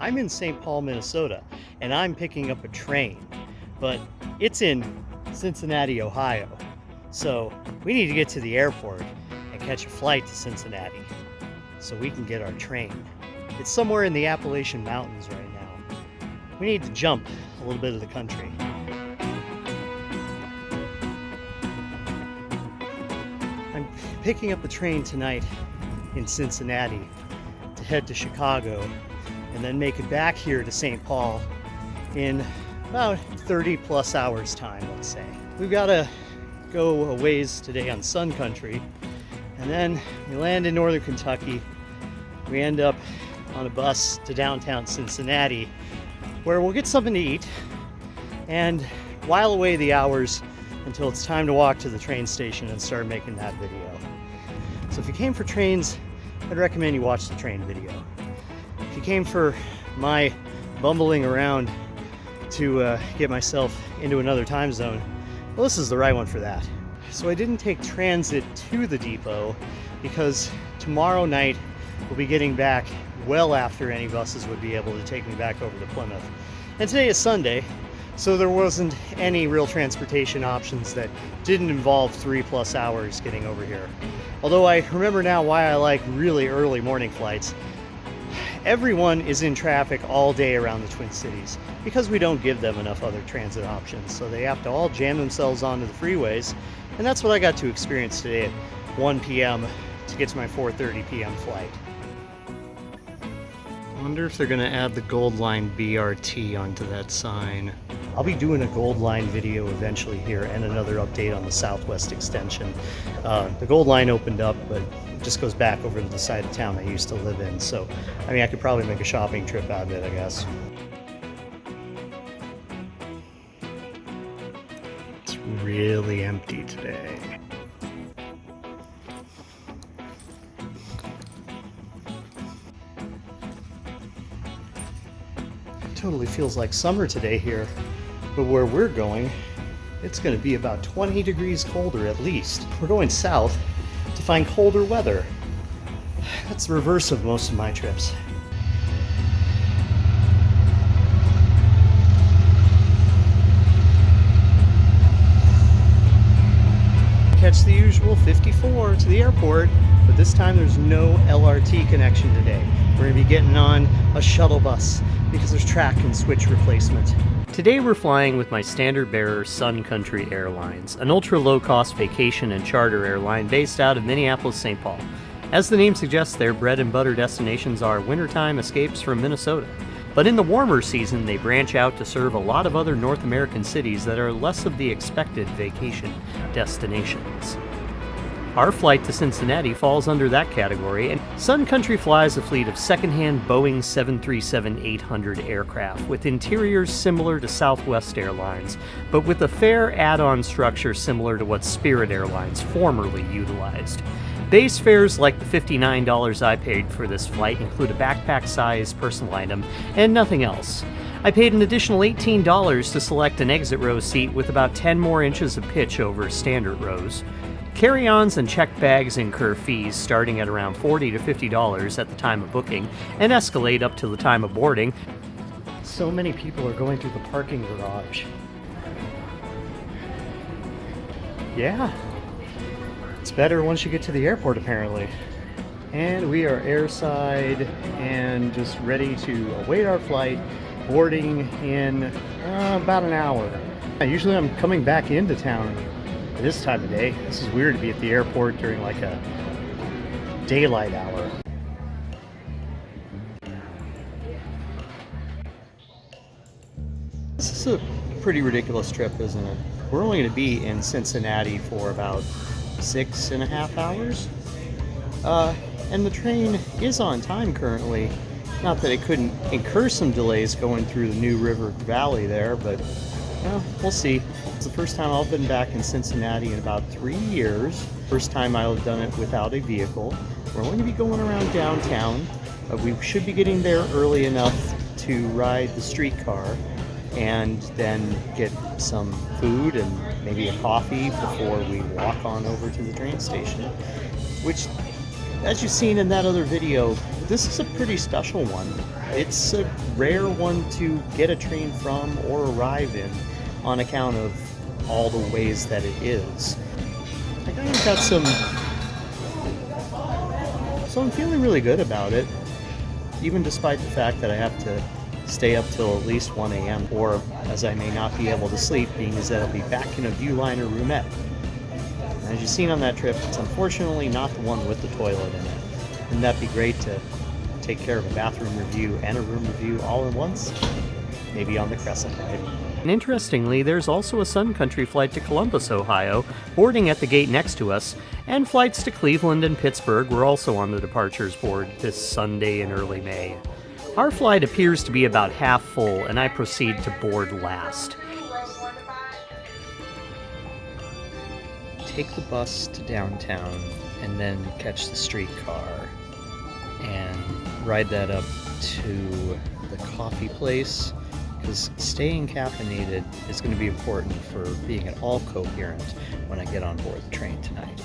I'm in St. Paul, Minnesota, and I'm picking up a train, but it's in Cincinnati, Ohio. So we need to get to the airport and catch a flight to Cincinnati so we can get our train. It's somewhere in the Appalachian Mountains right now. We need to jump a little bit of the country. I'm picking up the train tonight in Cincinnati to head to Chicago and then make it back here to St. Paul in about 30 plus hours time, let's say. We've got to go a ways today on Sun Country, and then we land in northern Kentucky. We end up on a bus to downtown Cincinnati, where we'll get something to eat and while away the hours until it's time to walk to the train station and start making that video. So if you came for trains, I'd recommend you watch the train video. If you came for my bumbling around to get myself into another time zone, well, this is the right one for that. So I didn't take transit to the depot because tomorrow night we'll be getting back well after any buses would be able to take me back over to Plymouth. And today is Sunday, so there wasn't any real transportation options that didn't involve 3+ hours getting over here. Although I remember now why I like really early morning flights. Everyone is in traffic all day around the Twin Cities because we don't give them enough other transit options. So they have to all jam themselves onto the freeways. And that's what I got to experience today at 1 p.m. to get to my 4:30 p.m. flight. I wonder if they're going to add the Gold Line BRT onto that sign. I'll be doing a Gold Line video eventually here and another update on the Southwest extension. The Gold Line opened up, but it just goes back over to the side of town I used to live in. So, I mean, I could probably make a shopping trip out of it, I guess. It's really empty today. Totally feels like summer today here, but where we're going, it's going to be about 20 degrees colder at least. We're going south to find colder weather. That's the reverse of most of my trips. Catch the usual 54 to the airport, but this time there's no LRT connection today. We're going to be getting on a shuttle bus because there's track and switch replacement. Today we're flying with my standard bearer Sun Country Airlines, an ultra low-cost vacation and charter airline based out of Minneapolis, St. Paul. As the name suggests, their bread and butter destinations are wintertime escapes from Minnesota. But in the warmer season, they branch out to serve a lot of other North American cities that are less of the expected vacation destinations. Our flight to Cincinnati falls under that category, and Sun Country flies a fleet of second-hand Boeing 737-800 aircraft with interiors similar to Southwest Airlines, but with a fare add-on structure similar to what Spirit Airlines formerly utilized. Base fares like the $59 I paid for this flight include a backpack-sized personal item and nothing else. I paid an additional $18 to select an exit row seat with about 10 more inches of pitch over standard rows. Carry-ons and checked bags incur fees starting at around $40 to $50 at the time of booking and escalate up to the time of boarding. So many people are going through the parking garage. Yeah, it's better once you get to the airport apparently. And we are airside and just ready to await our flight, boarding in about an hour. Usually I'm coming back into town this time of day. This is weird to be at the airport during like a daylight hour. This is a pretty ridiculous trip, isn't it? We're only going to be in Cincinnati for about 6.5 hours. And the train is on time currently. Not that it couldn't incur some delays going through the New River Valley there, but well, we'll see. It's the first time I've been back in Cincinnati in about 3 years. First time I've done it without a vehicle. We're going to be going around downtown. We should be getting there early enough to ride the streetcar and then get some food and maybe a coffee before we walk on over to the train station, which as you've seen in that other video, this is a pretty special one. It's a rare one to get a train from or arrive in on account of all the ways that it is. I kind of got so I'm feeling really good about it, even despite the fact that I have to stay up till at least 1 a.m. or as I may not be able to sleep, being as that I'll be back in a Viewliner roomette. As you've seen on that trip, it's unfortunately not the one with the toilet in it. Wouldn't that be great to take care of a bathroom review and a room review all at once? Maybe on the Crescent ride. And interestingly, there's also a Sun Country flight to Columbus, Ohio, boarding at the gate next to us, and flights to Cleveland and Pittsburgh were also on the departures board this Sunday in early May. Our flight appears to be about half full, and I proceed to board last. Take the bus to downtown, and then catch the streetcar, and ride that up to the coffee place, because staying caffeinated is going to be important for being at all coherent when I get on board the train tonight.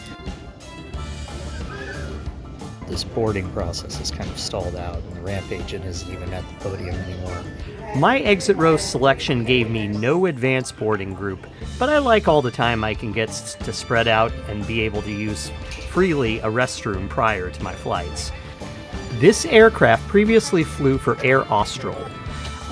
This boarding process is kind of stalled out, and the ramp agent isn't even at the podium anymore. My exit row selection gave me no advanced boarding group, but I like all the time I can get to spread out and be able to use freely a restroom prior to my flights. This aircraft previously flew for Air Austral,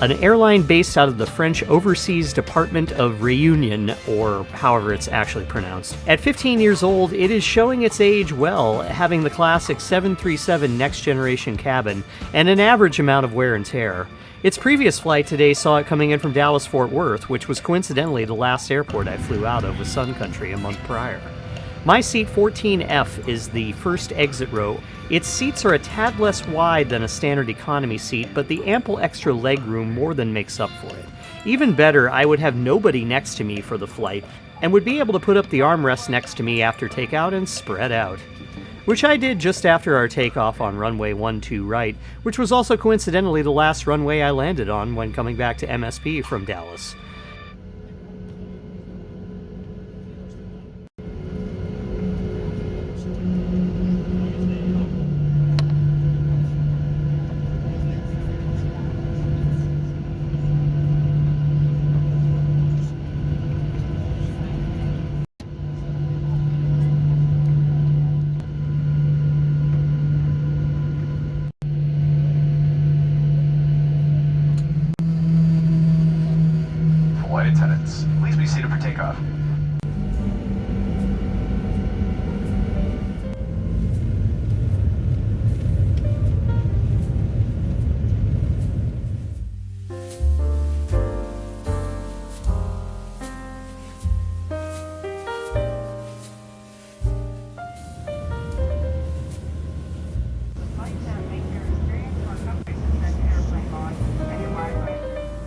an airline based out of the French Overseas Department of Réunion, or however it's actually pronounced. At 15 years old, it is showing its age well, having the classic 737 next generation cabin and an average amount of wear and tear. Its previous flight today saw it coming in from Dallas-Fort Worth, which was coincidentally the last airport I flew out of with Sun Country a month prior. My seat 14F is the first exit row. Its seats are a tad less wide than a standard economy seat, but the ample extra leg room more than makes up for it. Even better, I would have nobody next to me for the flight, and would be able to put up the armrest next to me after takeout and spread out. Which I did just after our takeoff on runway 12 right, which was also coincidentally the last runway I landed on when coming back to MSP from Dallas. Flight attendants, please be seated for takeoff.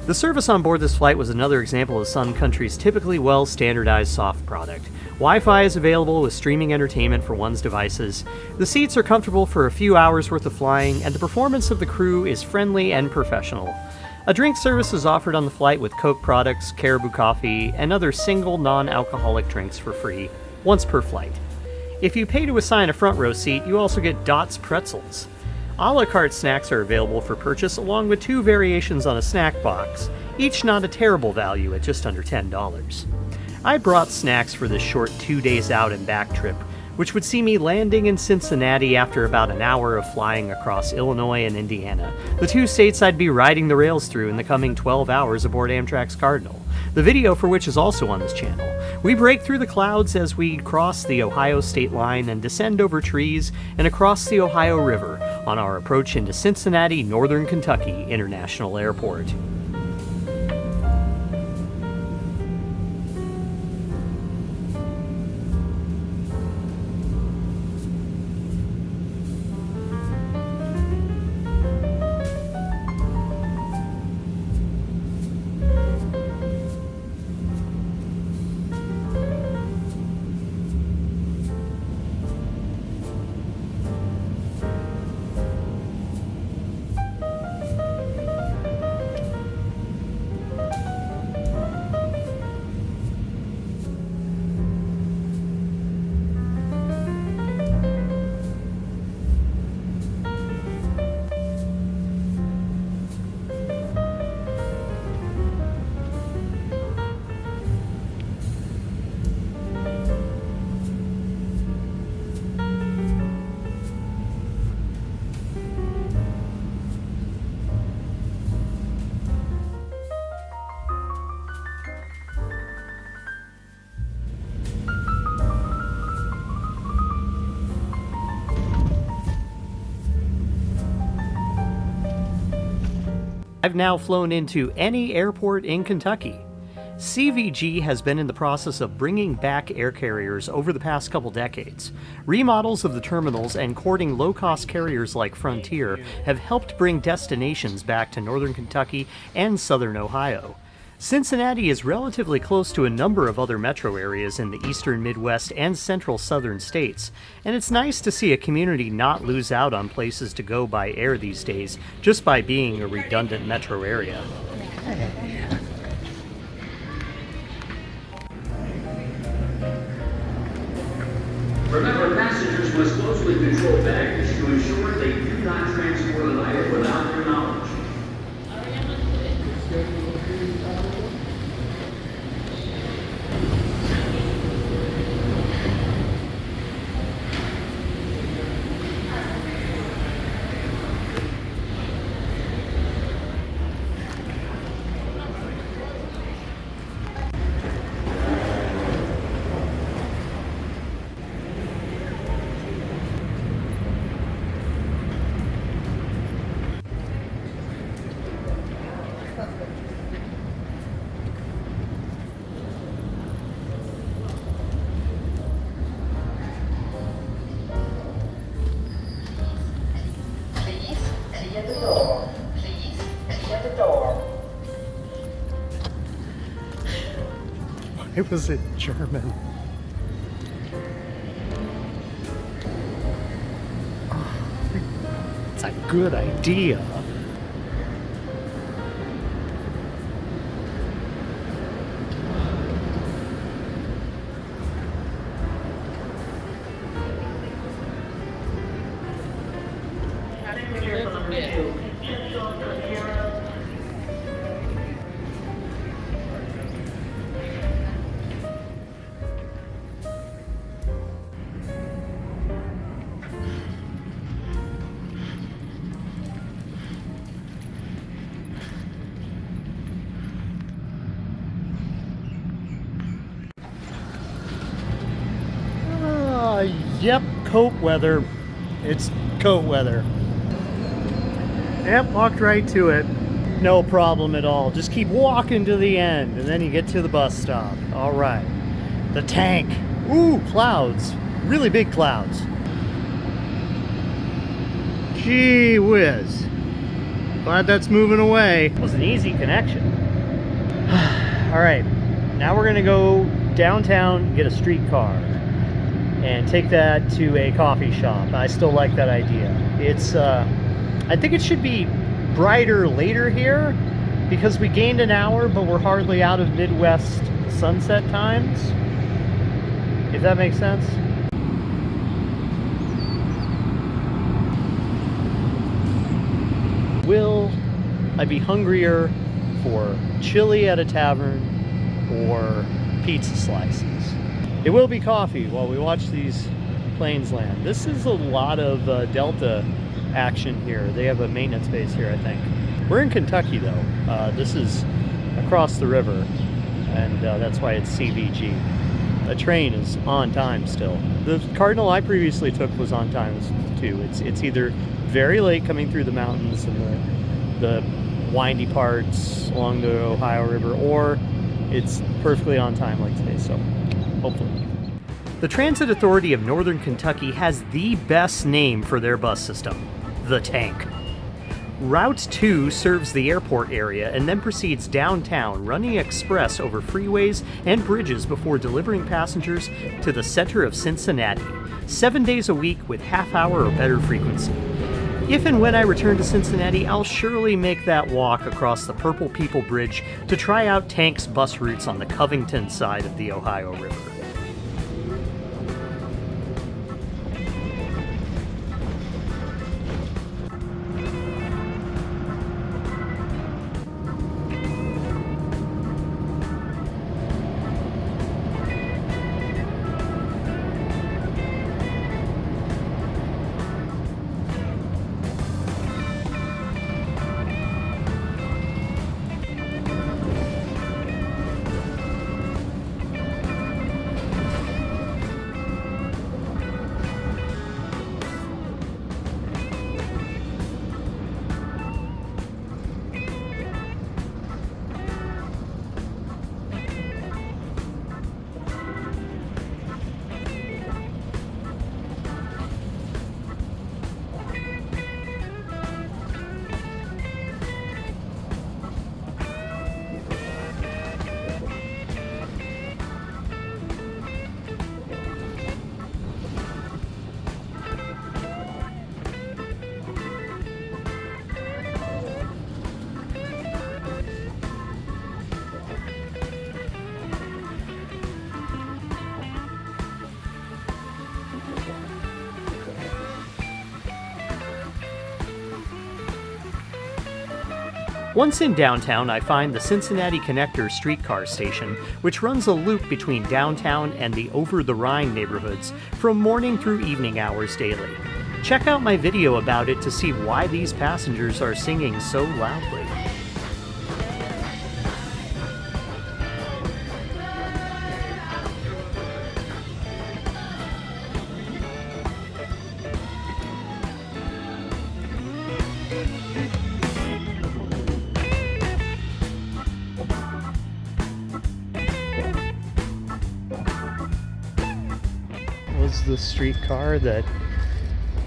The service on board this flight was another example of Sun Country's typically well-standardized soft product. Wi-Fi is available with streaming entertainment for one's devices. The seats are comfortable for a few hours worth of flying, and the performance of the crew is friendly and professional. A drink service is offered on the flight with Coke products, Caribou coffee, and other single non-alcoholic drinks for free, once per flight. If you pay to assign a front row seat, you also get Dots pretzels. A la carte snacks are available for purchase, along with 2 variations on a snack box, each not a terrible value at just under $10. I brought snacks for this short 2 days out and back trip, which would see me landing in Cincinnati after about an hour of flying across Illinois and Indiana, the 2 states I'd be riding the rails through in the coming 12 hours aboard Amtrak's Cardinal, the video for which is also on this channel. We break through the clouds as we cross the Ohio state line and descend over trees and across the Ohio River on our approach into Cincinnati, Northern Kentucky International Airport. I've now flown into any airport in Kentucky. CVG has been in the process of bringing back air carriers over the past couple decades. Remodels of the terminals and courting low-cost carriers like Frontier have helped bring destinations back to northern Kentucky and southern Ohio. Cincinnati is relatively close to a number of other metro areas in the eastern Midwest and central southern states, and it's nice to see a community not lose out on places to go by air these days just by being a redundant metro area. Remember, passengers must closely control baggage to ensure they do not transport an item without their knowledge. Why was it German? It's a good idea. Yep, coat weather. It's coat weather. Yep, walked right to it. No problem at all. Just keep walking to the end, and then you get to the bus stop. All right. The tank. Ooh, clouds. Really big clouds. Gee whiz. Glad that's moving away. It was an easy connection. All right. Now we're going to go downtown, get a streetcar, and take that to a coffee shop. I still like that idea. It's, I think it should be brighter later here because we gained an hour, but we're hardly out of Midwest sunset times, if that makes sense. Will I be hungrier for chili at a tavern or pizza slices? It will be coffee while we watch these planes land. This is a lot of Delta action here. They have a maintenance base here, I think. We're in Kentucky, though. This is across the river, and that's why it's CVG. The train is on time still. The Cardinal I previously took was on time, too. It's either very late coming through the mountains and the windy parts along the Ohio River, or it's perfectly on time like today, so hopefully. The Transit Authority of Northern Kentucky has the best name for their bus system, the Tank. Route 2 serves the airport area and then proceeds downtown, running express over freeways and bridges before delivering passengers to the center of Cincinnati, 7 days a week with half-hour or better frequency. If and when I return to Cincinnati, I'll surely make that walk across the Purple People Bridge to try out Tank's bus routes on the Covington side of the Ohio River. Once in downtown, I find the Cincinnati Connector streetcar station, which runs a loop between downtown and the over-the-Rhine neighborhoods from morning through evening hours daily. Check out my video about it to see why these passengers are singing so loudly. Was the streetcar that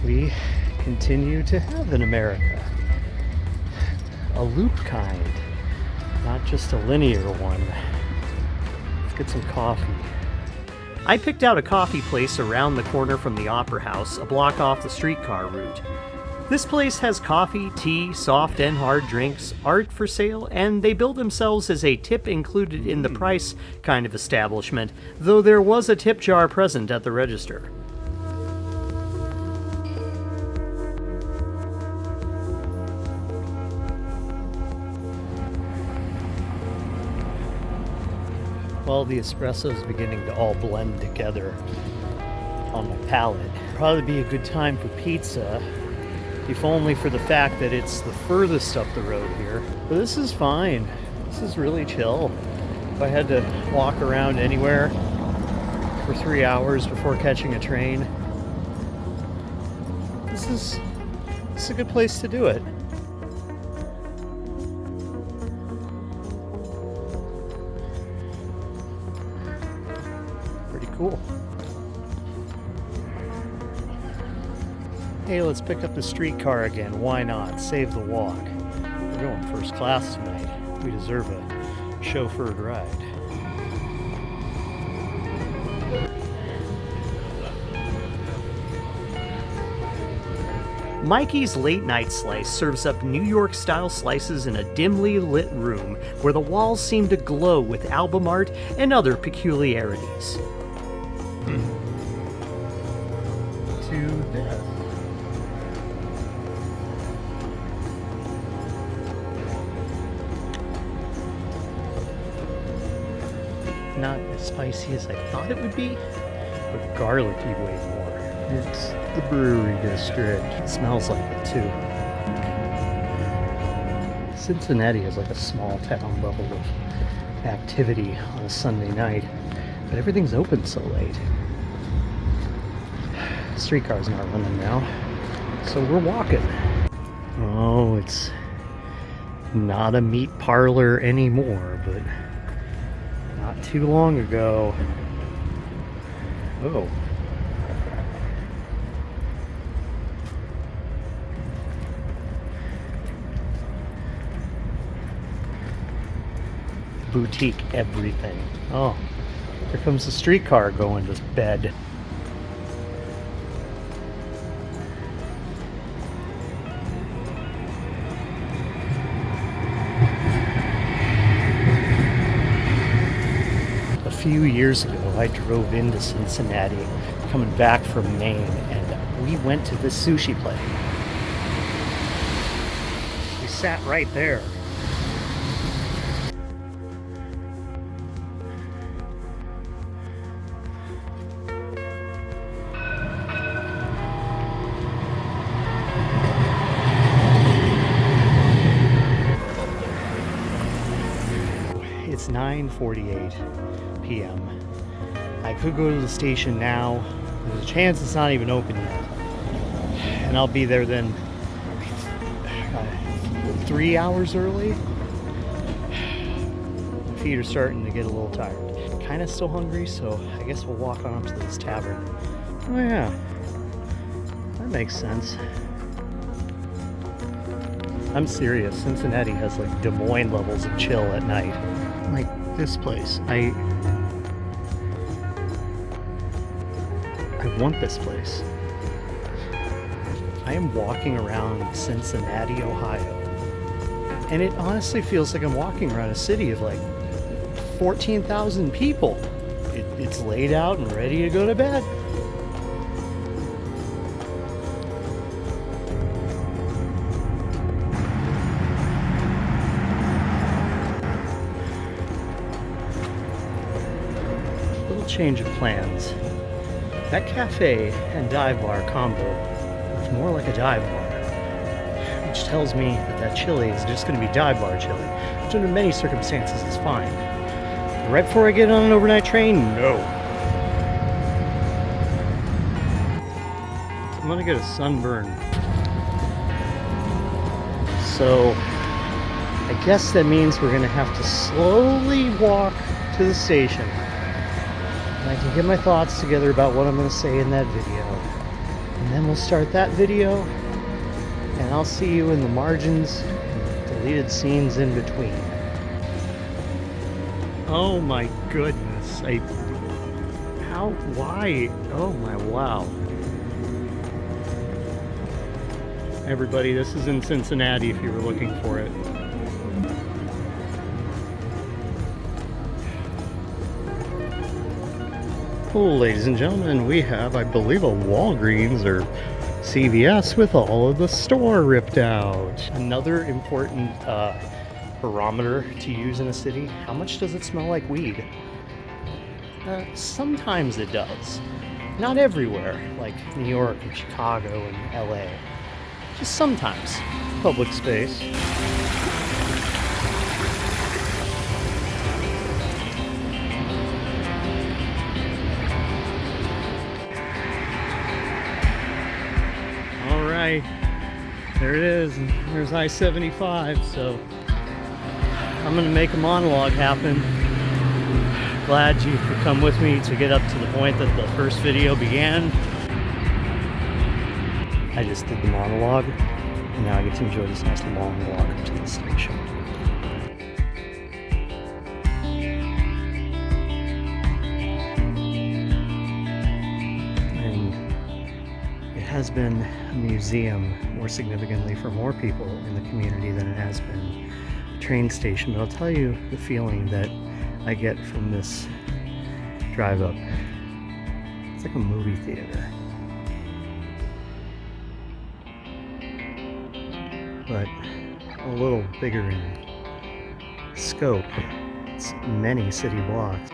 we continue to have in America. A loop kind, not just a linear one. Let's get some coffee. I picked out a coffee place around the corner from the Opera House, a block off the streetcar route. This place has coffee, tea, soft and hard drinks, art for sale, and they bill themselves as a tip included in the price kind of establishment, though there was a tip jar present at the register. Well, the espresso is beginning to all blend together on my palate. Probably be a good time for pizza, if only for the fact that it's the furthest up the road here. But this is fine. This is really chill. If I had to walk around anywhere for 3 hours before catching a train, this is a good place to do it. Cool. Hey, let's pick up the streetcar again. Why not? Save the walk. We're going first class tonight. We deserve a chauffeured ride. Mikey's Late Night Slice serves up New York-style slices in a dimly lit room where the walls seem to glow with album art and other peculiarities. To death. Not as spicy as I thought it would be, but garlicky way more. It's the brewery district. It smells like it too. Cincinnati has like a small town level of activity on a Sunday night, but everything's open so late. Streetcar's not running now, so we're walking. Oh, it's not a meat parlor anymore, but not too long ago. Oh. Boutique everything. Oh, here comes the streetcar going to bed. A few years ago, I drove into Cincinnati, coming back from Maine, and we went to this sushi place. We sat right there. It's 9:48 p.m. I could go to the station now. There's a chance it's not even open yet. And I'll be there then 3 hours early. My feet are starting to get a little tired. Kind of still hungry, so I guess we'll walk on up to this tavern. Oh yeah, that makes sense. I'm serious. Cincinnati has like Des Moines levels of chill at night. Like this place. I want this place. I am walking around Cincinnati, Ohio, and it honestly feels like I'm walking around a city of like 14,000 people. It's laid out and ready to go to bed. change of plans. That cafe and dive bar combo is more like a dive bar, which tells me that that chili is just going to be dive bar chili, which under many circumstances is fine. But right before I get on an overnight train, no. I'm gonna get a sunburn. So I guess that means we're gonna have to slowly walk to the station. And I can get my thoughts together about what I'm gonna say in that video. And then we'll start that video, and I'll see you in the margins and deleted scenes in between. Oh my goodness. Why? Oh my, wow. Everybody, this is in Cincinnati if you were looking for it. Well, ladies and gentlemen, we have, I believe, a Walgreens or CVS with all of the store ripped out. Another important barometer to use in a city: how much does it smell like weed? Sometimes it does. Not everywhere, like New York and Chicago and LA. Just sometimes. Public space. All right, there it is. And there's I-75. So I'm gonna make a monologue happen. Glad you could come with me to get up to the point that the first video began. I just did the monologue, and now I get to enjoy this nice long walk up to the station. And it has been a museum, more significantly for more people in the community than it has been a train station. But I'll tell you the feeling that I get from this drive up. It's like a movie theater. But a little bigger in scope. It's many city blocks.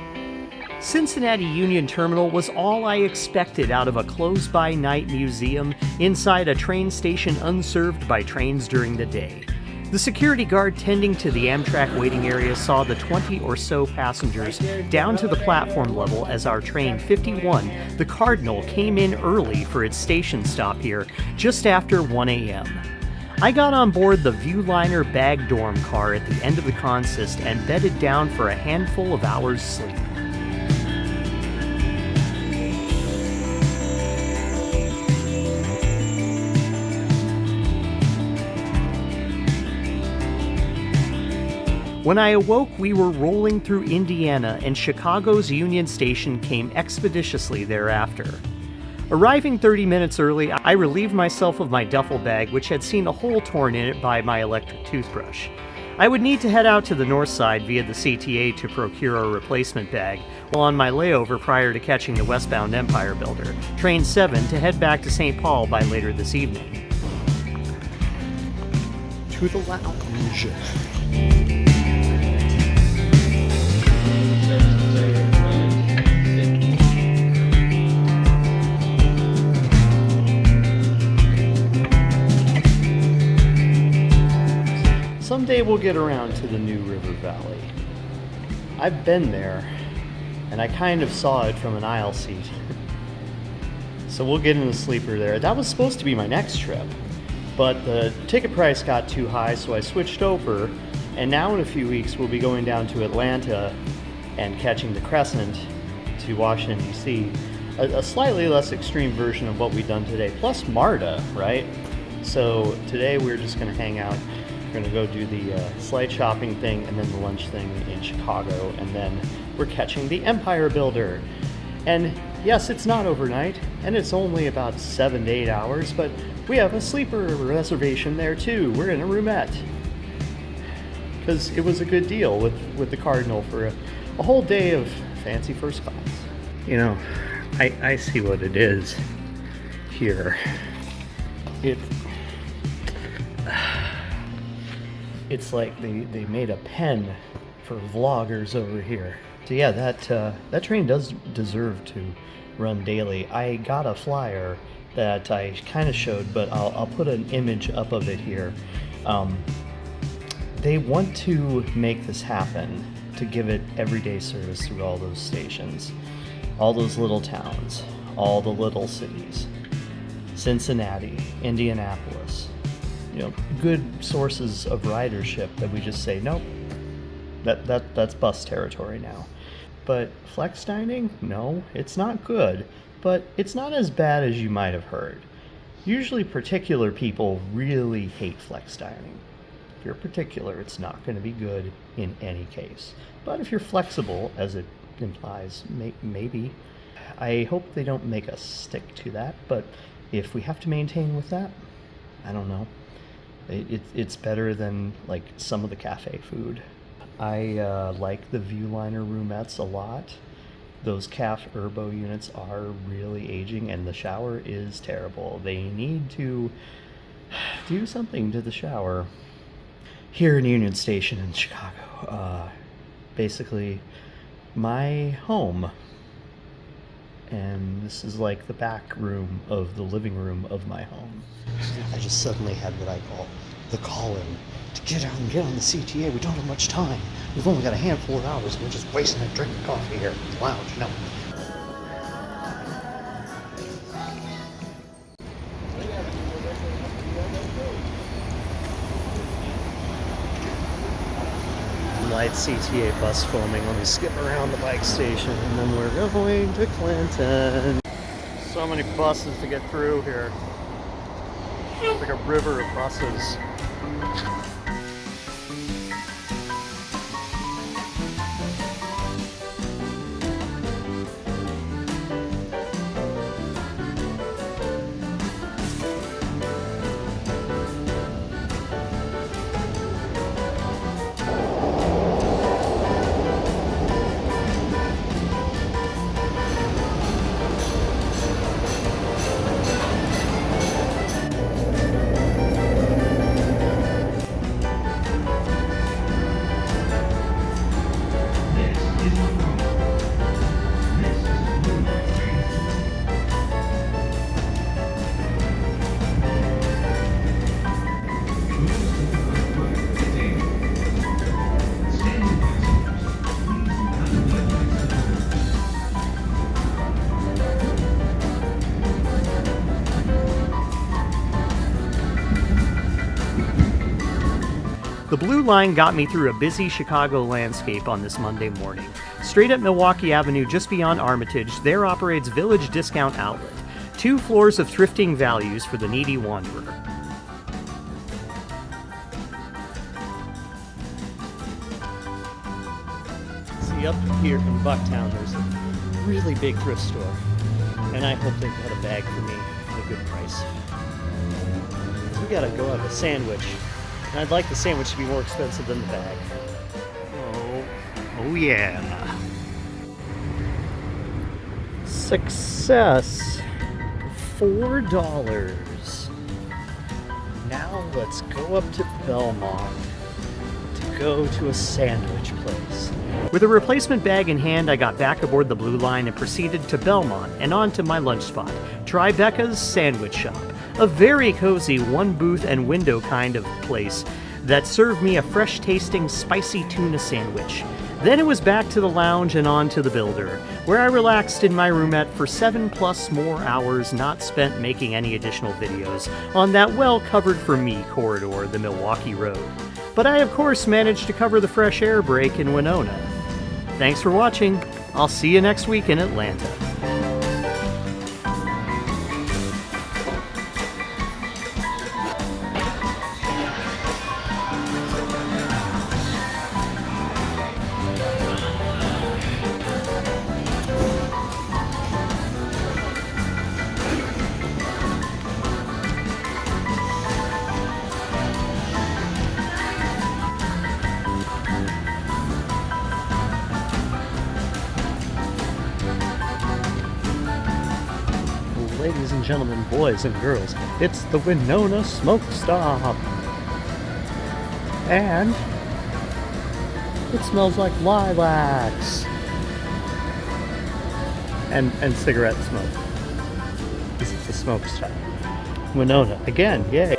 Cincinnati Union Terminal was all I expected out of a close-by-night museum inside a train station unserved by trains during the day. The security guard tending to the Amtrak waiting area saw the 20 or so passengers down to the platform level as our train 51, the Cardinal, came in early for its station stop here just after 1 a.m. I got on board the Viewliner bag dorm car at the end of the consist and bedded down for a handful of hours' sleep. When I awoke, we were rolling through Indiana, and Chicago's Union Station came expeditiously thereafter. Arriving 30 minutes early, I relieved myself of my duffel bag, which had seen a hole torn in it by my electric toothbrush. I would need to head out to the north side via the CTA to procure a replacement bag, while on my layover prior to catching the westbound Empire Builder, Train 7, to head back to St. Paul by later this evening. To the lounge. Someday we'll get around to the new River Valley. I've been there, and I kind of saw it from an aisle seat. So we'll get in the sleeper there. That was supposed to be my next trip, but the ticket price got too high, so I switched over, and now in a few weeks we'll be going down to Atlanta and catching the Crescent to Washington, D.C. A slightly less extreme version of what we've done today, plus MARTA, right? So today we're just going to hang out. We're going to go do the slight shopping thing and then the lunch thing in Chicago, and then we're catching the Empire Builder. And yes, it's not overnight, and it's only about 7 to 8 hours, but we have a sleeper reservation there too. We're in a roomette. Because it was a good deal with the Cardinal for a whole day of fancy first class. You know, I see what it is here. It's like they made a pen for vloggers over here. So yeah, that train does deserve to run daily. I got a flyer that I kind of showed, but I'll put an image up of it here. They want to make this happen to give it everyday service through all those stations, all those little towns, all the little cities, Cincinnati, Indianapolis, good sources of ridership that we just say, nope, that's bus territory now. But flex dining, no, it's not good, but it's not as bad as you might have heard. Usually particular people really hate flex dining. If you're particular, it's not going to be good in any case. But if you're flexible, as it implies, maybe. I hope they don't make us stick to that, but if we have to maintain with that, I don't know. It's better than like some of the cafe food. I like the Viewliner roomettes a lot. Those Calf Erbo units are really aging, and the shower is terrible. They need to do something to the shower. Here in Union Station in Chicago, basically my home. And this is like the back room of the living room of my home. I just suddenly had what I call the call-in to get out and get on the CTA. We don't have much time. We've only got a handful of hours, and we're just wasting it drinking coffee here at the lounge, Light CTA bus filming. Let me skip around the bike station, and then we're going to Clinton. So many buses to get through here. It's like a river of buses. The Blue Line got me through a busy Chicago landscape on this Monday morning. Straight up Milwaukee Avenue, just beyond Armitage, there operates Village Discount Outlet, 2 floors of thrifting values for the needy wanderer. See, up here in Bucktown, there's a really big thrift store, and I hope they've got a bag for me at a good price. So we gotta go have a sandwich. And I'd like the sandwich to be more expensive than the bag. Oh yeah. Success. $4. Now let's go up to Belmont to go to a sandwich place. With a replacement bag in hand, I got back aboard the Blue Line and proceeded to Belmont and on to my lunch spot, Tribeca's Sandwich Shop. A very cozy one-booth and window kind of place that served me a fresh-tasting spicy tuna sandwich. Then it was back to the lounge and on to the builder, where I relaxed in my roomette for 7+ more hours not spent making any additional videos on that well-covered-for-me corridor, the Milwaukee Road. But I, of course, managed to cover the fresh air break in Winona. Thanks for watching. I'll see you next week in Atlanta. Ladies and gentlemen, boys and girls, it's the Winona Smoke Stop. And it smells like lilacs. and cigarette smoke. This is the smoke stop. Winona, again, yay.